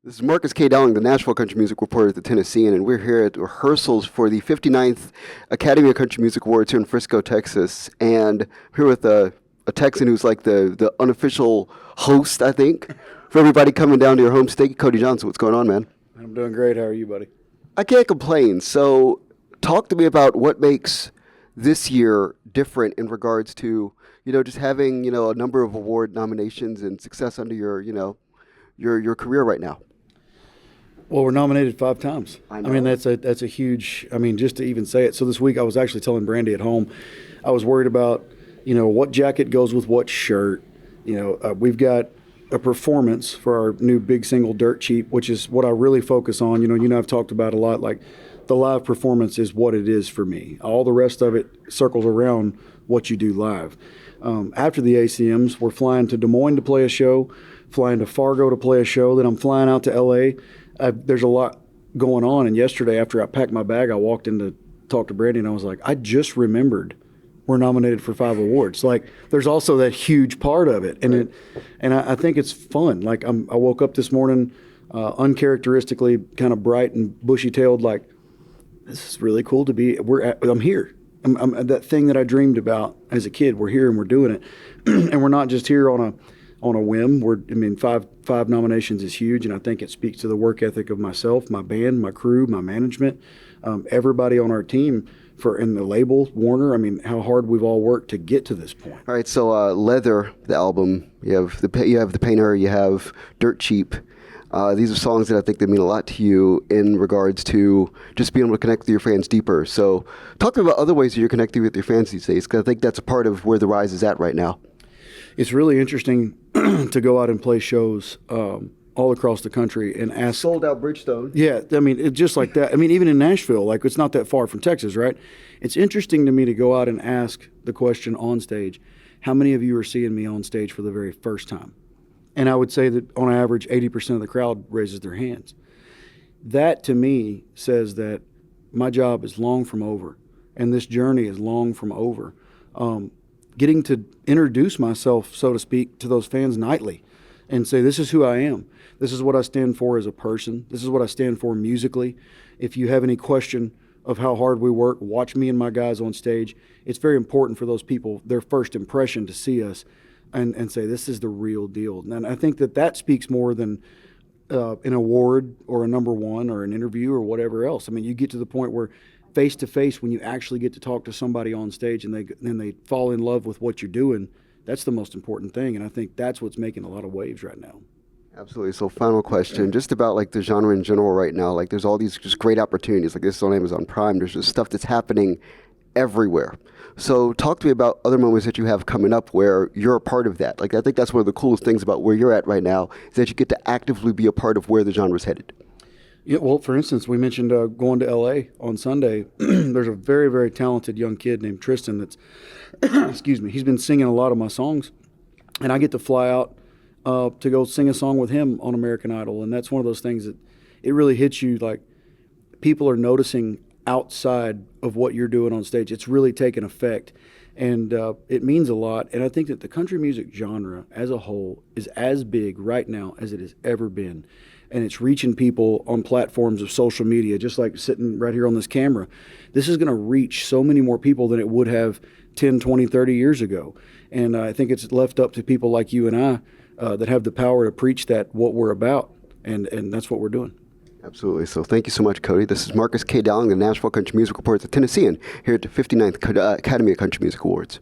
This is Marcus K. Dowling, the Nashville Country Music Reporter at the Tennessean, and we're here at rehearsals for the 59th Academy of Country Music Awards here in Frisco, Texas. And I'm here with a Texan who's like the unofficial host, I think, for everybody coming down to your home state. Cody Johnson, what's going on, man? I'm doing great. How are you, buddy? I can't complain. So talk to me about what makes this year different in regards to, just having, a number of award nominations and success under your career right now. Well, we're nominated 5 times. I know. mean, that's a huge. Just to even say it. So this week, I was actually telling Brandy at home, I was worried about, what jacket goes with what shirt. We've got a performance for our new big single, Dirt Cheap, which is what I really focus on. I've talked about a lot. Like, the live performance is what it is for me. All the rest of it circles around what you do live. After the ACMs, we're flying to Des Moines to play a show, flying to Fargo to play a show. Then I'm flying out to LA. There's a lot going on, and yesterday after I packed my bag, I walked in to talk to Brandy, and I was like, I just remembered we're nominated for 5 awards. Like, there's also that huge part of it, and I think it's fun. Like, I woke up this morning uncharacteristically kind of bright and bushy-tailed, like, this is really cool to be. I'm here. I'm that thing that I dreamed about as a kid. We're here and we're doing it, and we're not just here on a whim. Five nominations is huge, and I think it speaks to the work ethic of myself, my band, my crew, my management, everybody on our team, in the label, Warner. How hard we've all worked to get to this point. All right, so Leather, the album, you have the Painter, you have Dirt Cheap. These are songs that I think that mean a lot to you in regards to just being able to connect with your fans deeper. So talk to me about other ways that you're connecting with your fans these days, because I think that's a part of where the rise is at right now. It's really interesting to go out and play shows all across the country and ask. Sold out Bridgestone. Yeah, it's just like that. Even in Nashville, like, it's not that far from Texas, right? It's interesting to me to go out and ask the question on stage, how many of you are seeing me on stage for the very first time? And I would say that on average, 80% of the crowd raises their hands. That, to me, says that my job is long from over, and this journey is long from over. Getting to introduce myself, so to speak, to those fans nightly and say, this is who I am. This is what I stand for as a person. This is what I stand for musically. If you have any question of how hard we work, watch me and my guys on stage. It's very important for those people, their first impression, to see us and say, this is the real deal. And I think that speaks more than an award or a number one or an interview or whatever else. You get to the point where face to face, when you actually get to talk to somebody on stage and they fall in love with what you're doing, that's the most important thing. And I think that's what's making a lot of waves right now. Absolutely. So final question, just about like the genre in general right now. Like, there's all these just great opportunities. Like, this is on Amazon Prime. There's just stuff that's happening everywhere. So talk to me about other moments that you have coming up where you're a part of that. Like, I think that's one of the coolest things about where you're at right now, is that you get to actively be a part of where the genre is headed. Yeah, well, for instance, we mentioned going to L.A. on Sunday. There's a very, very talented young kid named Tristan that's, he's been singing a lot of my songs, and I get to fly out to go sing a song with him on American Idol, and that's one of those things that it really hits you, like, people are noticing outside of what you're doing on stage. It's really taken effect, and it means a lot, and I think that the country music genre as a whole is as big right now as it has ever been. And it's reaching people on platforms of social media, just like sitting right here on this camera. This is going to reach so many more people than it would have 10, 20, 30 years ago. And I think it's left up to people like you and I that have the power to preach what we're about. And that's what we're doing. Absolutely. So thank you so much, Cody. This is Marcus K. Dowling, the Nashville Country Music Reporter at the Tennessean, here at the 59th Academy of Country Music Awards.